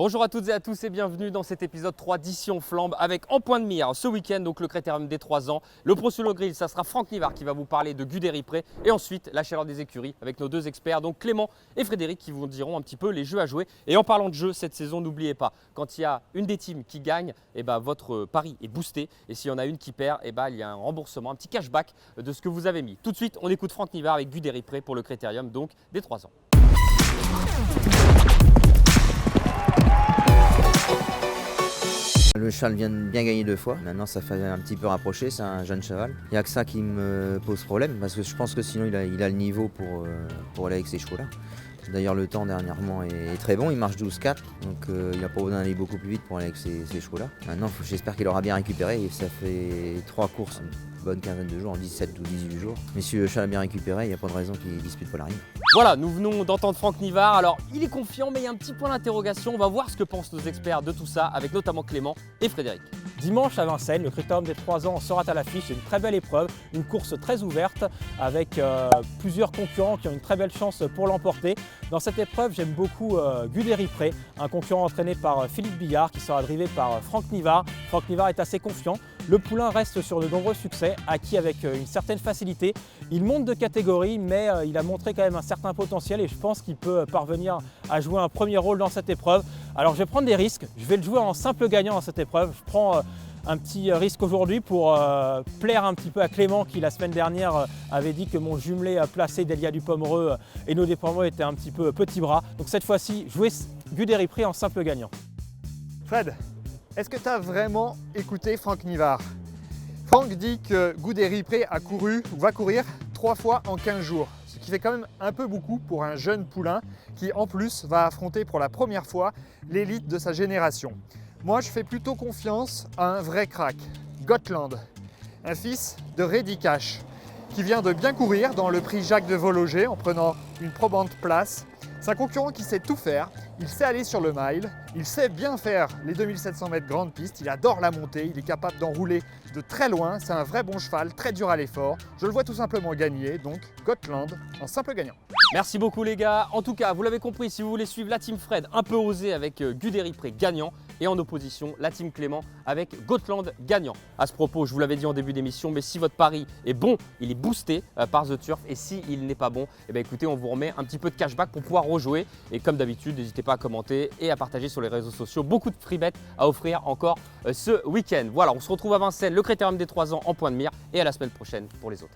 Bonjour à toutes et à tous et bienvenue dans cet épisode 3 d'Ici on flambe avec en point de mire ce week-end donc le Critérium des 3 ans. Le Pro Solo Grill, ça sera Franck Nivard qui va vous parler de Guderipré et ensuite la chaleur des écuries avec nos deux experts donc Clément et Frédéric qui vous diront un petit peu les jeux à jouer. Et en parlant de jeux cette saison, n'oubliez pas, quand il y a une des teams qui gagne, votre pari est boosté et s'il y en a une qui perd, il y a un remboursement, un petit cashback de ce que vous avez mis. Tout de suite, on écoute Franck Nivard avec Guderipré pour le Critérium donc des 3 ans. Le cheval vient de bien gagner 2 fois. Maintenant, ça fait un petit peu rapprocher. C'est un jeune cheval. Il n'y a que ça qui me pose problème parce que je pense que sinon, il a le niveau pour aller avec ces chevaux-là. D'ailleurs, le temps dernièrement est très bon. Il marche 12-4. Donc, il n'a pas besoin d'aller beaucoup plus vite pour aller avec ces chevaux-là. Maintenant, j'espère qu'il aura bien récupéré. Et ça fait 3 courses, une bonne quinzaine de jours, en 17 ou 18 jours. Mais si le cheval a bien récupéré, il n'y a pas de raison qu'il ne dispute pas la rime. Voilà, nous venons d'entendre Franck Nivard. Alors, il est confiant, mais il y a un petit point d'interrogation. On va voir ce que pensent nos experts de tout ça, avec notamment Clément et Frédéric. Dimanche à Vincennes, le Critérium des 3 ans sera à l'affiche. C'est une très belle épreuve, une course très ouverte avec plusieurs concurrents qui ont une très belle chance pour l'emporter. Dans cette épreuve, j'aime beaucoup Guderipré, un concurrent entraîné par Philippe Billard qui sera drivé par Franck Nivard. Franck Nivard est assez confiant. Le poulain reste sur de nombreux succès, acquis avec une certaine facilité. Il monte de catégorie, mais il a montré quand même un certain potentiel et je pense qu'il peut parvenir à jouer un premier rôle dans cette épreuve. Alors je vais prendre des risques, je vais le jouer en simple gagnant dans cette épreuve. Je prends un petit risque aujourd'hui pour plaire un petit peu à Clément qui la semaine dernière avait dit que mon jumelé placé d'Elia du Pomereux et nos Pomereux était un petit peu petit bras. Donc cette fois-ci, jouer Guderipré en simple gagnant. Fred, est-ce que tu as vraiment écouté Franck Nivard? Franck dit que Guderipré a couru ou va courir 3 fois en 15 jours, ce qui fait quand même un peu beaucoup pour un jeune poulain qui en plus va affronter pour la première fois l'élite de sa génération. Moi je fais plutôt confiance à un vrai crack, Gotland, un fils de Reddy Cash, qui vient de bien courir dans le prix Jacques de Vologer en prenant une probante place. C'est un concurrent qui sait tout faire, il sait aller sur le mile, il sait bien faire les 2700 mètres grande piste, il adore la montée, il est capable d'enrouler de très loin, c'est un vrai bon cheval, très dur à l'effort. Je le vois tout simplement gagner, donc Gotland en simple gagnant. Merci beaucoup les gars. En tout cas, vous l'avez compris, si vous voulez suivre la team Fred un peu osée avec Guderipré gagnant et en opposition la team Clément avec Gotland gagnant. À ce propos, je vous l'avais dit en début d'émission, mais si votre pari est bon, il est boosté par The Turf et s'il n'est pas bon, écoutez, on vous remet un petit peu de cashback pour pouvoir rejouer. Et comme d'habitude, n'hésitez pas à commenter et à partager sur les réseaux sociaux. Beaucoup de free bets à offrir encore ce week-end. Voilà, on se retrouve à Vincennes, le Critérium des 3 ans en point de mire et à la semaine prochaine pour les autres.